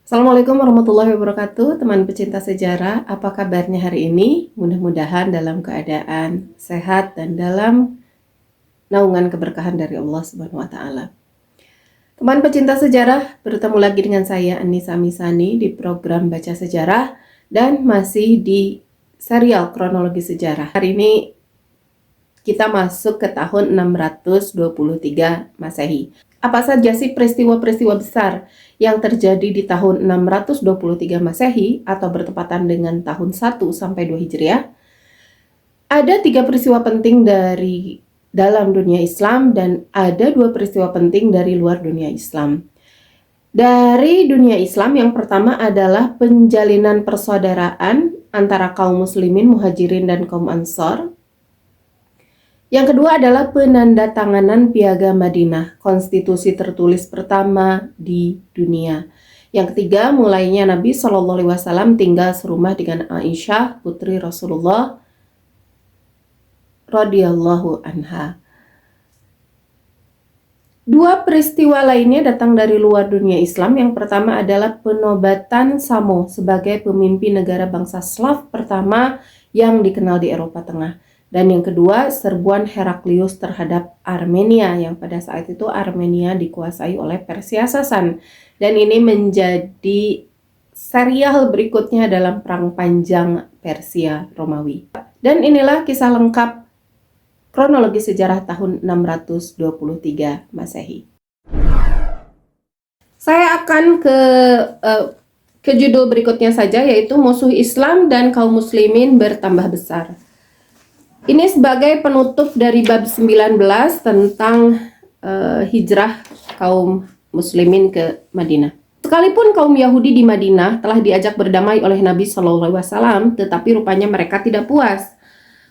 Assalamualaikum warahmatullahi wabarakatuh, teman pecinta sejarah. Apa kabarnya hari ini? Mudah-mudahan dalam keadaan sehat dan dalam naungan keberkahan dari Allah Subhanahu wa taala. Teman pecinta sejarah, bertemu lagi dengan saya Anissa Misani di program Baca Sejarah dan masih di serial kronologi sejarah. Hari ini kita masuk ke tahun 623 Masehi. Apa saja sih peristiwa-peristiwa besar yang terjadi di tahun 623 Masehi atau bertepatan dengan tahun 1 sampai 2 Hijriah? Ada 3 peristiwa penting dari dalam dunia Islam dan ada 2 peristiwa penting dari luar dunia Islam. Dari dunia Islam yang pertama adalah penjalinan persaudaraan antara kaum muslimin, muhajirin dan kaum ansor. Yang kedua adalah penandatanganan Piagam Madinah, konstitusi tertulis pertama di dunia. Yang ketiga, mulainya Nabi SAW tinggal serumah dengan Aisyah, putri Rasulullah radhiyallahu anha. Dua peristiwa lainnya datang dari luar dunia Islam. Yang pertama adalah penobatan Samo sebagai pemimpin negara bangsa Slav pertama yang dikenal di Eropa Tengah. Dan yang kedua, serbuan Heraklius terhadap Armenia, yang pada saat itu Armenia dikuasai oleh Persia Sasan. Dan ini menjadi serial berikutnya dalam Perang Panjang Persia Romawi. Dan inilah kisah lengkap kronologi sejarah tahun 623 Masehi. Saya akan ke judul berikutnya saja, yaitu musuh Islam dan kaum muslimin bertambah besar. Ini sebagai penutup dari bab 19 tentang hijrah kaum muslimin ke Madinah. Sekalipun kaum Yahudi di Madinah telah diajak berdamai oleh Nabi SAW, tetapi rupanya mereka tidak puas.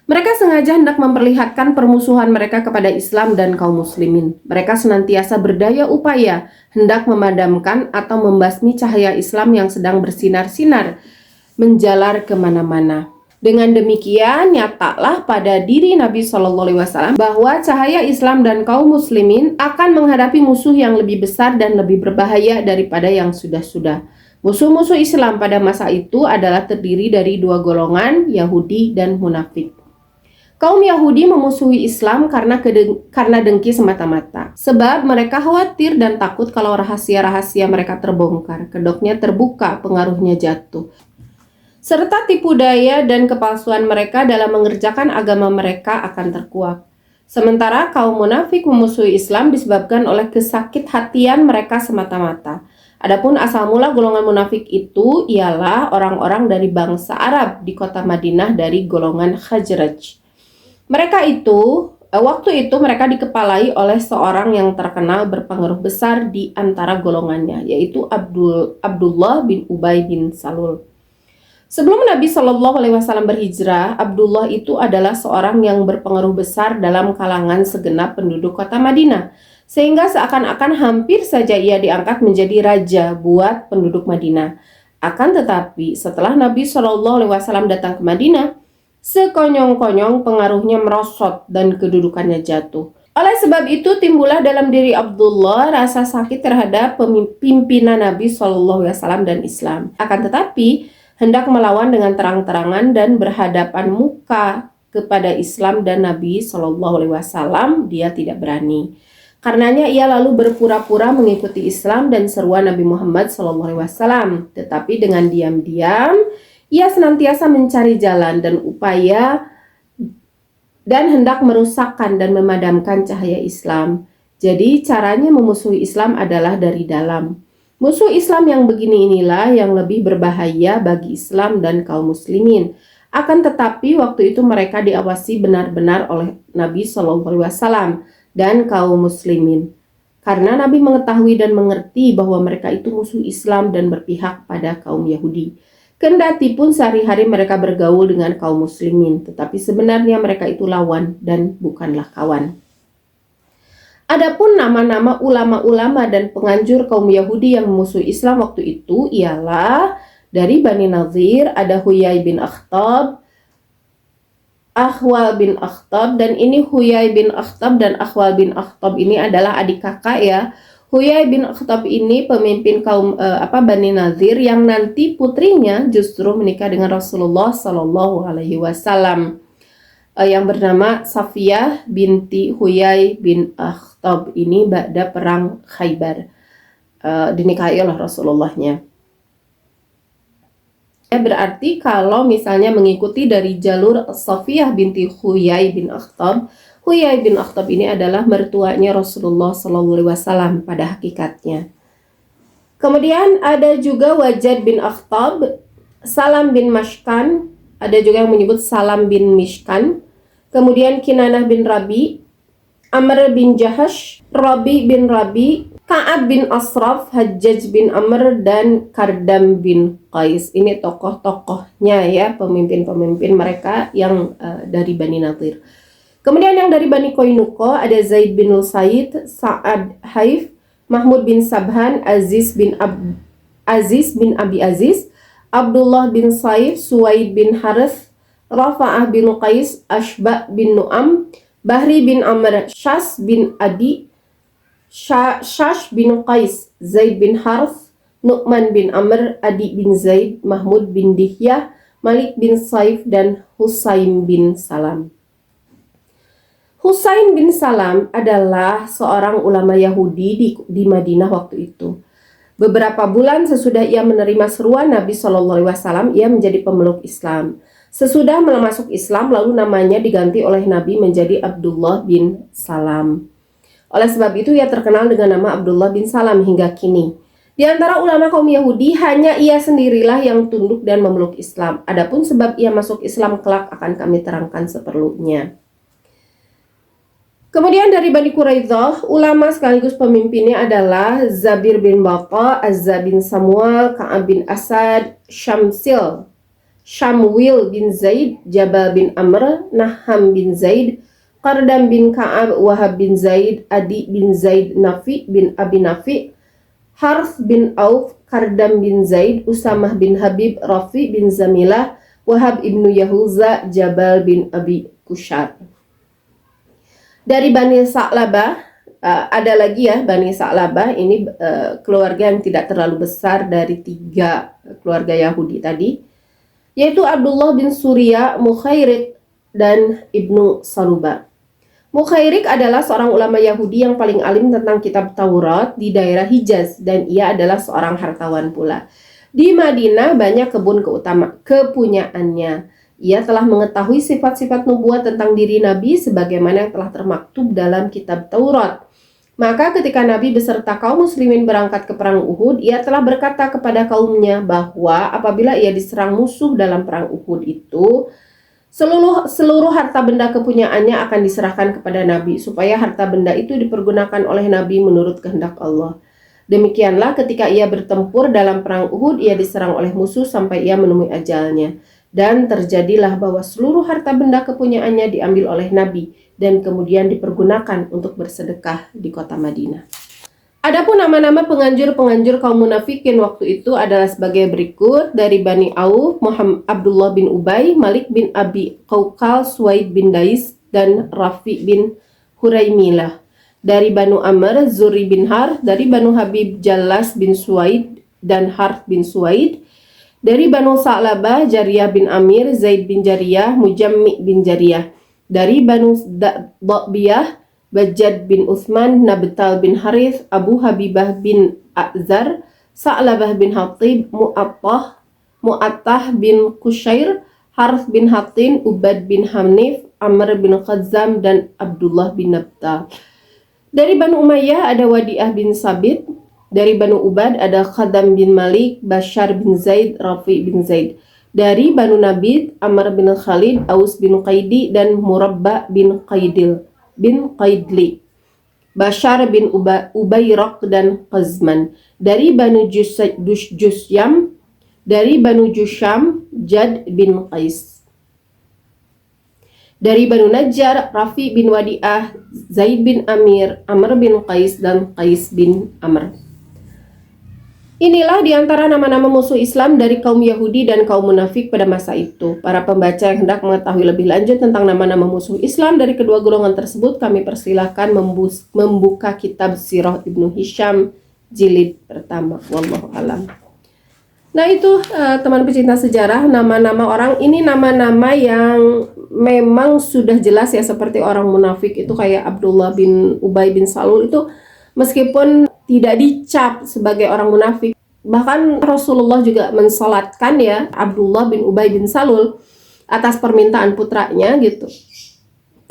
Mereka sengaja hendak memperlihatkan permusuhan mereka kepada Islam dan kaum muslimin. Mereka senantiasa berdaya upaya hendak memadamkan atau membasmi cahaya Islam yang sedang bersinar-sinar menjalar kemana-mana. Dengan demikian, nyatalah pada diri Nabi SAW bahwa cahaya Islam dan kaum muslimin akan menghadapi musuh yang lebih besar dan lebih berbahaya daripada yang sudah-sudah. Musuh-musuh Islam pada masa itu adalah terdiri dari dua golongan, Yahudi dan munafik. Kaum Yahudi memusuhi Islam karena dengki semata-mata. Sebab mereka khawatir dan takut kalau rahasia-rahasia mereka terbongkar, kedoknya terbuka, pengaruhnya jatuh, serta tipu daya dan kepalsuan mereka dalam mengerjakan agama mereka akan terkuak. Sementara kaum munafik memusuhi Islam disebabkan oleh kesakit hatian mereka semata-mata. Adapun asal mula golongan munafik itu ialah orang-orang dari bangsa Arab di kota Madinah dari golongan Khazraj. Waktu itu mereka dikepalai oleh seorang yang terkenal berpengaruh besar di antara golongannya, yaitu Abdullah bin Ubay bin Salul. Sebelum Nabi SAW berhijrah, Abdullah itu adalah seorang yang berpengaruh besar dalam kalangan segenap penduduk kota Madinah, sehingga seakan-akan hampir saja ia diangkat menjadi raja buat penduduk Madinah. Akan tetapi, setelah Nabi SAW datang ke Madinah, sekonyong-konyong pengaruhnya merosot dan kedudukannya jatuh. Oleh sebab itu, timbullah dalam diri Abdullah rasa sakit terhadap pimpinan Nabi SAW dan Islam. Akan tetapi, hendak melawan dengan terang-terangan dan berhadapan muka kepada Islam dan Nabi SAW, dia tidak berani. Karenanya ia lalu berpura-pura mengikuti Islam dan seruan Nabi Muhammad SAW. Tetapi dengan diam-diam, ia senantiasa mencari jalan dan upaya dan hendak merusakkan dan memadamkan cahaya Islam. Jadi caranya memusuhi Islam adalah dari dalam. Musuh Islam yang begini inilah yang lebih berbahaya bagi Islam dan kaum muslimin. Akan tetapi waktu itu mereka diawasi benar-benar oleh Nabi SAW dan kaum muslimin. Karena Nabi mengetahui dan mengerti bahwa mereka itu musuh Islam dan berpihak pada kaum Yahudi. Kendati pun sehari-hari mereka bergaul dengan kaum muslimin, tetapi sebenarnya mereka itu lawan dan bukanlah kawan. Adapun nama-nama ulama-ulama dan penganjur kaum Yahudi yang memusuhi Islam waktu itu ialah dari Bani Nazir ada Huyai bin Akhtab, Akhwal bin Akhtab, dan ini Huyai bin Akhtab dan Akhwal bin Akhtab ini adalah adik kakak ya. Huyai bin Akhtab ini pemimpin kaum Bani Nadir yang nanti putrinya justru menikah dengan Rasulullah Shallallahu Alaihi Wasallam yang bernama Safiyah binti Huyai bin Akhtab ini pada perang Khaybar dinikahi oleh Rasulullahnya. Berarti kalau misalnya mengikuti dari jalur Safiyah binti Huyai bin Akhtab, Huyai bin Akhtab ini adalah mertuanya Rasulullah SAW pada hakikatnya. Kemudian ada juga Wajad bin Akhtab, Salam bin Mashkan, ada juga yang menyebut Salam bin Mishkan, kemudian Kinanah bin Rabi, Amr bin Jahash, Rabi bin Rabi, Ka'ab bin Asraf, Hajjaj bin Amr, dan Kardam bin Qais. Ini tokoh-tokohnya ya, pemimpin-pemimpin mereka yang dari Bani Nadir. Kemudian yang dari Bani Koinuko ada Zaid bin Lusaid, Sa'ad Haif, Mahmud bin Sabhan, Aziz bin Abi Aziz, Abdullah bin Saif, Suwaid bin Harith, Rafa'ah bin Qais, Ashba bin Nu'am, Bahri bin Amr, Shas bin Adi, Shash bin Qais, Zaid bin Harith, Nu'man bin Amr, Adi bin Zaid, Mahmud bin Dihyah, Malik bin Saif, dan Husain bin Salam. Husain bin Salam adalah seorang ulama Yahudi di Madinah waktu itu. Beberapa bulan sesudah ia menerima seruan Nabi SAW, ia menjadi pemeluk Islam. Sesudah masuk Islam, lalu namanya diganti oleh Nabi menjadi Abdullah bin Salam. Oleh sebab itu ia terkenal dengan nama Abdullah bin Salam hingga kini. Di antara ulama kaum Yahudi, hanya ia sendirilah yang tunduk dan memeluk Islam. Adapun sebab ia masuk Islam kelak akan kami terangkan seperlunya. Kemudian dari Bani Quraidah, ulama sekaligus pemimpinnya adalah Zabir bin Baqa, Azza bin Samuel, Ka'ab bin Asad, Shamwil bin Zaid, Jabal bin Amr, Naham bin Zaid, Qardam bin Ka'ab, Wahab bin Zaid, Adi bin Zaid, Nafi bin Abi Nafi, Harth bin Auf, Qardam bin Zaid, Usamah bin Habib, Rafi bin Zamilah, Wahab ibnu Yahuza, Jabal bin Abi Kushar. Dari Bani Sa'labah, ada lagi ya Bani Sa'labah, ini keluarga yang tidak terlalu besar dari 3 keluarga Yahudi tadi, yaitu Abdullah bin Surya, Mukhairik, dan Ibnu Saluba. Mukhairik adalah seorang ulama Yahudi yang paling alim tentang kitab Taurat di daerah Hijaz, dan ia adalah seorang hartawan pula. Di Madinah banyak kebun kepunyaannya. Ia telah mengetahui sifat-sifat nubuat tentang diri Nabi sebagaimana yang telah termaktub dalam kitab Taurat. Maka ketika Nabi beserta kaum muslimin berangkat ke perang Uhud, ia telah berkata kepada kaumnya bahwa apabila ia diserang musuh dalam perang Uhud itu, seluruh harta benda kepunyaannya akan diserahkan kepada Nabi, supaya harta benda itu dipergunakan oleh Nabi menurut kehendak Allah. Demikianlah ketika ia bertempur dalam perang Uhud, ia diserang oleh musuh sampai ia menemui ajalnya. Dan terjadilah bahwa seluruh harta benda kepunyaannya diambil oleh Nabi dan kemudian dipergunakan untuk bersedekah di kota Madinah. Adapun nama-nama penganjur kaum munafikin waktu itu adalah sebagai berikut: dari Bani Auf, Muhammad Abdullah bin Ubay, Malik bin Abi Qaukal, Suwaid bin Dais, dan Rafi bin Huraimilah. Dari Banu Amr, Zuri bin Har. Dari Banu Habib, Jallas bin Suwaid dan Harth bin Suwaid. Dari Banu Sa'labah, Jariyah bin Amir, Zaid bin Jariyah, Mujammi bin Jariyah. Dari Banu Da'biyah, Bajjad bin Uthman, Nabtal bin Harith, Abu Habibah bin A'zar, Sa'labah bin Hatib, Mu'attah bin Qushair, Harth bin Hatin, Ubad bin Hanif, Amr bin Khazam, dan Abdullah bin Nabtal. Dari Banu Umayyah ada Wadi'ah bin Sabit. Dari Banu Ubad ada Khadam bin Malik, Bashar bin Zaid, Rafi bin Zaid. Dari Banu Nabid, Amr bin Khalid, Aus bin Qaidi, dan Murabba bin Qaidli, Bashar bin Ubayrak, dan Qazman. Dari Banu Jusyam, dari Banu Jusham, Jad bin Qais. Dari Banu Najjar, Rafi bin Wadi'ah, Zaid bin Amir, Amr bin Qais, dan Qais bin Amr. Inilah di antara nama-nama musuh Islam dari kaum Yahudi dan kaum munafik pada masa itu. Para pembaca yang hendak mengetahui lebih lanjut tentang nama-nama musuh Islam dari kedua golongan tersebut, kami persilahkan membuka kitab Sirah Ibnu Hisham jilid pertama. Wallahu alam. Nah itu teman pecinta sejarah, nama-nama orang ini nama-nama yang memang sudah jelas ya, seperti orang munafik itu kayak Abdullah bin Ubay bin Salul itu meskipun tidak dicap sebagai orang munafik, bahkan Rasulullah juga mensolatkan ya Abdullah bin Ubay bin Salul atas permintaan putranya gitu.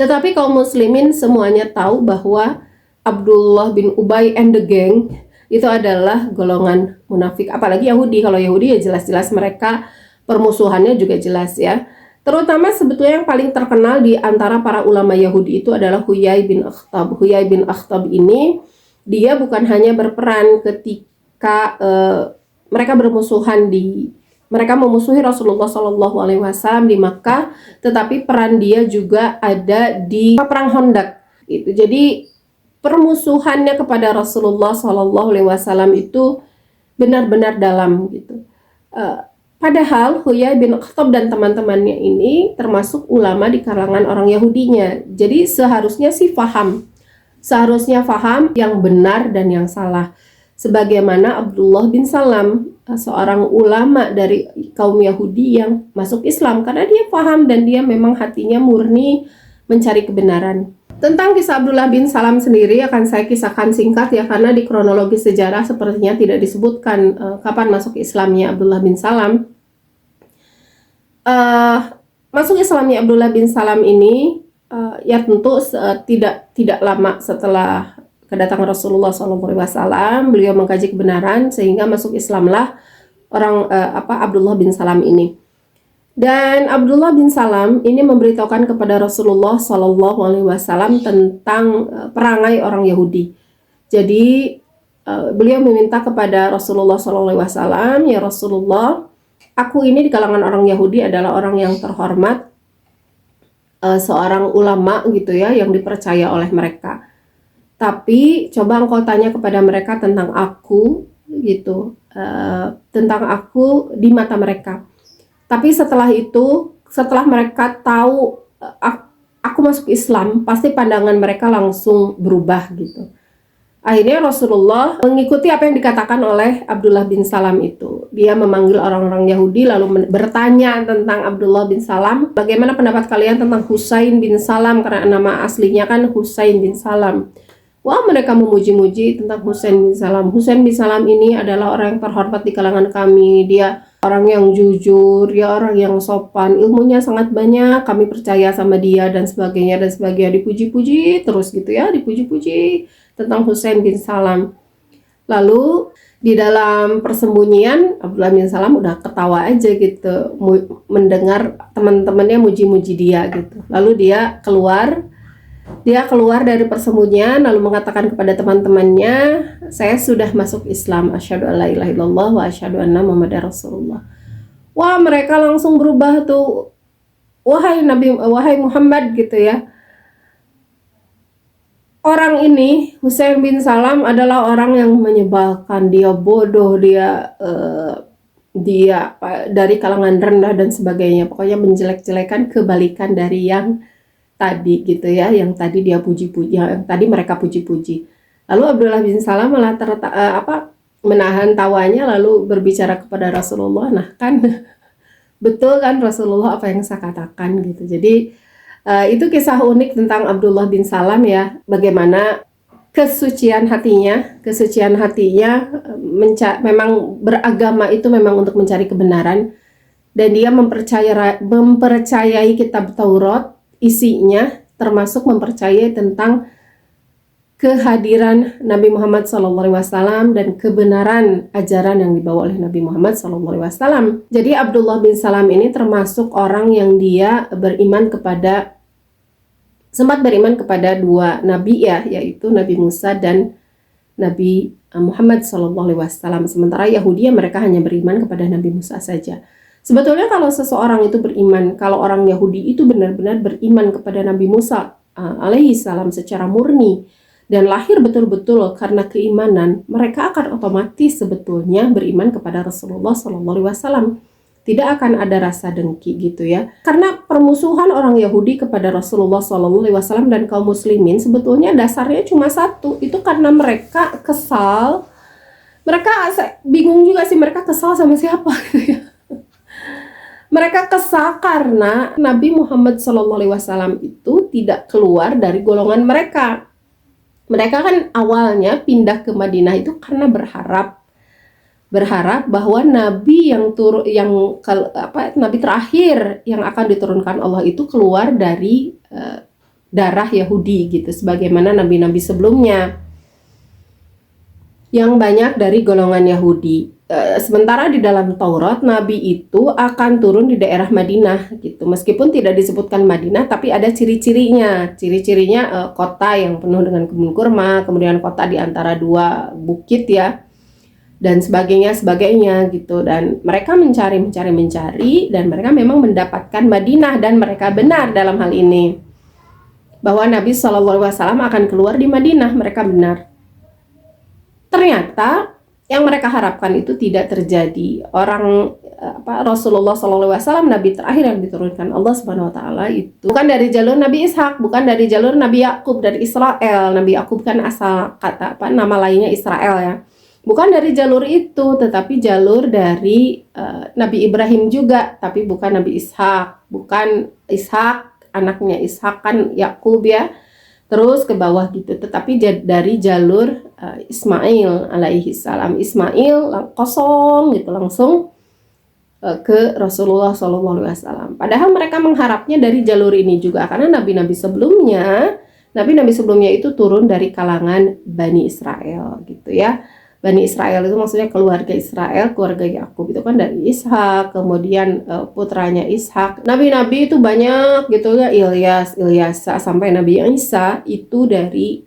Tetapi kaum muslimin semuanya tahu bahwa Abdullah bin Ubay and the gang itu adalah golongan munafik, apalagi Yahudi. Kalau Yahudi ya jelas-jelas mereka permusuhannya juga jelas ya. Terutama sebetulnya yang paling terkenal di antara para ulama Yahudi itu adalah Huyai bin Akhtab. Huyai bin Akhtab ini dia bukan hanya berperan ketika mereka mereka memusuhi Rasulullah SAW di Makkah, tetapi peran dia juga ada di perang Khandaq. Gitu. Jadi permusuhannya kepada Rasulullah SAW itu benar-benar dalam gitu. Padahal Huyai bin Akhtab dan teman-temannya ini termasuk ulama di kalangan orang Yahudinya. Jadi seharusnya faham yang benar dan yang salah. Sebagaimana Abdullah bin Salam, seorang ulama dari kaum Yahudi yang masuk Islam karena dia paham dan dia memang hatinya murni mencari kebenaran. Tentang kisah Abdullah bin Salam sendiri akan saya kisahkan singkat ya, karena di kronologi sejarah sepertinya tidak disebutkan kapan masuk Islamnya Abdullah bin Salam. Masuk Islamnya Abdullah bin Salam ini ya tentu tidak lama setelah kedatangan Rasulullah SAW. Beliau mengkaji kebenaran sehingga masuk Islamlah Abdullah bin Salam ini. Dan Abdullah bin Salam ini memberitahukan kepada Rasulullah SAW tentang perangai orang Yahudi. Jadi beliau meminta kepada Rasulullah SAW, ya Rasulullah, aku ini di kalangan orang Yahudi adalah orang yang terhormat, seorang ulama gitu ya, yang dipercaya oleh mereka. Tapi coba engkau tanya kepada mereka tentang aku gitu, tentang aku di mata mereka. Tapi setelah mereka tahu aku masuk Islam, pasti pandangan mereka langsung berubah gitu. Akhirnya Rasulullah mengikuti apa yang dikatakan oleh Abdullah bin Salam itu. Dia memanggil orang-orang Yahudi lalu bertanya tentang Abdullah bin Salam. Bagaimana pendapat kalian tentang Husain bin Salam? Karena nama aslinya kan Husain bin Salam. Wah, mereka memuji-muji tentang Husain bin Salam. Husain bin Salam ini adalah orang yang terhormat di kalangan kami. Dia orang yang jujur, dia orang yang sopan, ilmunya sangat banyak, kami percaya sama dia dan sebagainya. Dipuji-puji terus gitu ya, dipuji-puji tentang Husain bin Salam. Lalu di dalam persembunyian Abdullah bin Salam udah ketawa aja gitu, mendengar teman-temannya muji-muji dia gitu. Lalu dia keluar dari persembunyian lalu mengatakan kepada teman-temannya, saya sudah masuk Islam, asyhadu alla ilaha illallah wa asyhadu anna muhammadar rasulullah. Wah, mereka langsung berubah tuh, wahai Muhammad gitu ya. Orang ini Husain bin Salam adalah orang yang menyebalkan, dia bodoh, dia dari kalangan rendah dan sebagainya. Pokoknya menjelek-jelekan kebalikan dari yang tadi gitu ya, yang tadi dia puji-puji, yang tadi mereka puji-puji. Lalu Abdullah bin Salam malah menahan tawanya lalu berbicara kepada Rasulullah. Nah kan betul kan Rasulullah apa yang saya katakan gitu. Jadi itu kisah unik tentang Abdullah bin Salam ya, bagaimana kesucian hatinya memang beragama itu memang untuk mencari kebenaran, dan dia mempercayai kitab Taurat. Isinya termasuk mempercayai tentang kehadiran Nabi Muhammad SAW dan kebenaran ajaran yang dibawa oleh Nabi Muhammad SAW. Jadi Abdullah bin Salam ini termasuk orang yang dia sempat beriman kepada dua nabi ya, yaitu Nabi Musa dan Nabi Muhammad SAW. Sementara Yahudi mereka hanya beriman kepada Nabi Musa saja. Sebetulnya kalau seseorang itu beriman, kalau orang Yahudi itu benar-benar beriman kepada Nabi Musa alaihi salam secara murni, dan lahir betul-betul karena keimanan, mereka akan otomatis sebetulnya beriman kepada Rasulullah SAW. Tidak akan ada rasa dengki gitu ya. Karena permusuhan orang Yahudi kepada Rasulullah SAW dan kaum muslimin sebetulnya dasarnya cuma satu, itu karena mereka kesal. Mereka bingung juga sih, mereka kesal sama siapa gitu ya. Mereka kesal karena Nabi Muhammad SAW itu tidak keluar dari golongan mereka. Mereka kan awalnya pindah ke Madinah itu karena berharap bahwa nabi nabi terakhir yang akan diturunkan Allah itu keluar dari darah Yahudi gitu, sebagaimana nabi-nabi sebelumnya yang banyak dari golongan Yahudi. Sementara di dalam Taurat nabi itu akan turun di daerah Madinah gitu, meskipun tidak disebutkan Madinah tapi ada ciri-cirinya kota yang penuh dengan kebun kurma, kemudian kota di antara dua bukit ya, dan sebagainya gitu. Dan mereka mencari dan mereka memang mendapatkan Madinah, dan mereka benar dalam hal ini bahwa Nabi SAW akan keluar di Madinah. Mereka benar. Ternyata yang mereka harapkan itu tidak terjadi. Rasulullah SAW, Nabi terakhir yang diturunkan Allah Subhanahu Wa Taala itu bukan dari jalur Nabi Ishak, bukan dari jalur Nabi Yakub dari Israel. Nabi Yakub kan asal kata nama lainnya Israel ya. Bukan dari jalur itu, tetapi jalur dari Nabi Ibrahim juga, tapi bukan Nabi Ishak. Bukan Ishak, anaknya Ishak kan Yakub ya, terus ke bawah gitu, tetapi dari jalur Ismail alaihi salam. Ismail kosong gitu, langsung ke Rasulullah SAW. Padahal mereka mengharapnya dari jalur ini juga, karena nabi-nabi sebelumnya itu turun dari kalangan Bani Israel gitu ya. Bani Israel itu maksudnya keluarga Israel, keluarga Yakub itu kan dari Ishak, kemudian putranya Ishak. Nabi-nabi itu banyak gitu ya, Ilyasa sampai Nabi Isa itu dari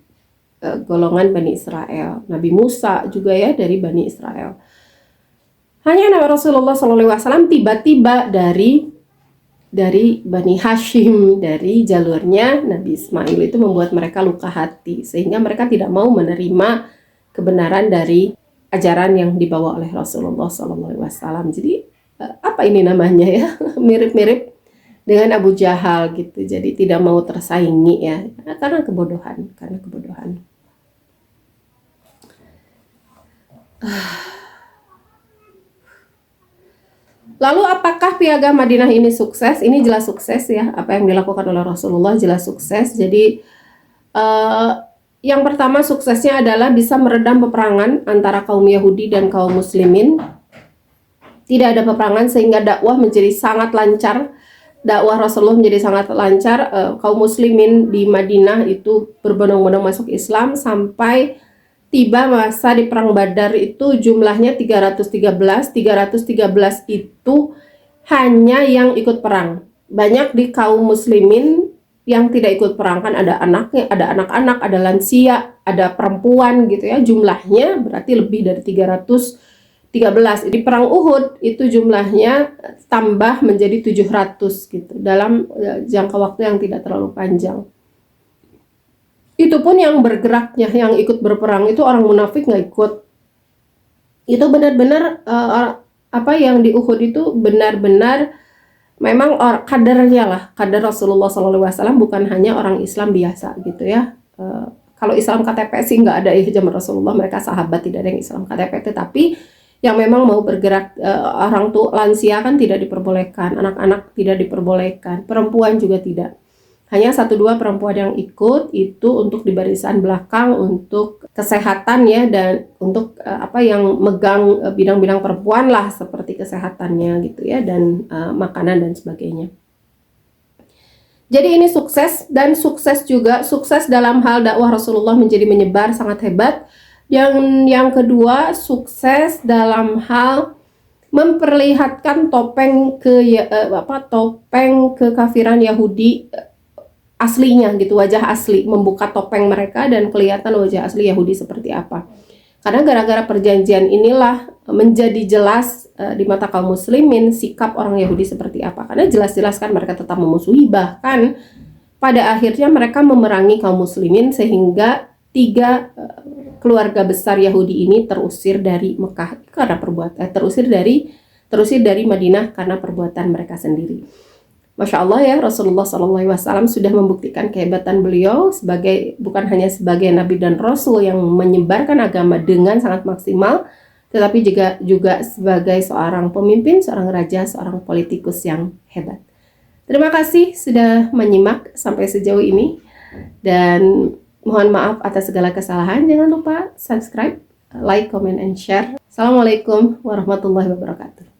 golongan Bani Israel. Nabi Musa juga ya dari Bani Israel. Hanya Nabi Rasulullah SAW tiba-tiba dari Bani Hashim, dari jalurnya Nabi Ismail, itu membuat mereka luka hati, sehingga mereka tidak mau menerima kebenaran dari ajaran yang dibawa oleh Rasulullah SAW. Jadi apa ini namanya ya, mirip-mirip dengan Abu Jahal gitu. Jadi tidak mau tersaingi ya, karena kebodohan. Lalu apakah Piagam Madinah ini sukses? Ini jelas sukses ya, apa yang dilakukan oleh Rasulullah jelas sukses. Jadi yang pertama suksesnya adalah bisa meredam peperangan antara kaum Yahudi dan kaum muslimin. Tidak ada peperangan sehingga dakwah menjadi sangat lancar. Dakwah Rasulullah menjadi sangat lancar. Kaum muslimin di Madinah itu berbondong-bondong masuk Islam sampai tiba masa di perang Badar itu jumlahnya 313 itu hanya yang ikut perang. Banyak di kaum muslimin yang tidak ikut perang, kan ada anaknya, ada anak-anak, ada lansia, ada perempuan gitu ya. Jumlahnya berarti lebih dari 313. Di perang Uhud itu jumlahnya tambah menjadi 700 gitu dalam jangka waktu yang tidak terlalu panjang. Itu pun yang bergeraknya, yang ikut berperang itu orang munafik nggak ikut. Itu benar-benar yang di Uhud itu benar-benar memang kadar Rasulullah SAW, bukan hanya orang Islam biasa gitu ya. Kalau Islam KTP sih nggak ada ya zaman Rasulullah, mereka sahabat, tidak ada yang Islam KTP. Tetapi yang memang mau bergerak, orang tua lansia kan tidak diperbolehkan, anak-anak tidak diperbolehkan, perempuan juga tidak. Hanya 1-2 perempuan yang ikut itu untuk di barisan belakang, untuk kesehatan ya, dan untuk yang megang bidang-bidang perempuan lah, seperti kesehatannya gitu ya, dan makanan dan sebagainya. Jadi ini sukses, dan sukses dalam hal dakwah Rasulullah menjadi menyebar sangat hebat. Yang kedua, sukses dalam hal memperlihatkan topeng kekafiran Yahudi aslinya gitu, wajah asli, membuka topeng mereka dan kelihatan wajah asli Yahudi seperti apa. Karena gara-gara perjanjian inilah menjadi jelas di mata kaum muslimin sikap orang Yahudi seperti apa. Karena jelas-jelas kan mereka tetap memusuhi, bahkan pada akhirnya mereka memerangi kaum muslimin, sehingga keluarga besar Yahudi ini terusir dari Mekah karena terusir dari Madinah karena perbuatan mereka sendiri. Masya Allah ya, Rasulullah SAW sudah membuktikan kehebatan beliau bukan hanya sebagai Nabi dan Rasul yang menyebarkan agama dengan sangat maksimal, tetapi juga sebagai seorang pemimpin, seorang raja, seorang politikus yang hebat. Terima kasih sudah menyimak sampai sejauh ini, dan mohon maaf atas segala kesalahan. Jangan lupa subscribe, like, comment, and share. Assalamualaikum warahmatullahi wabarakatuh.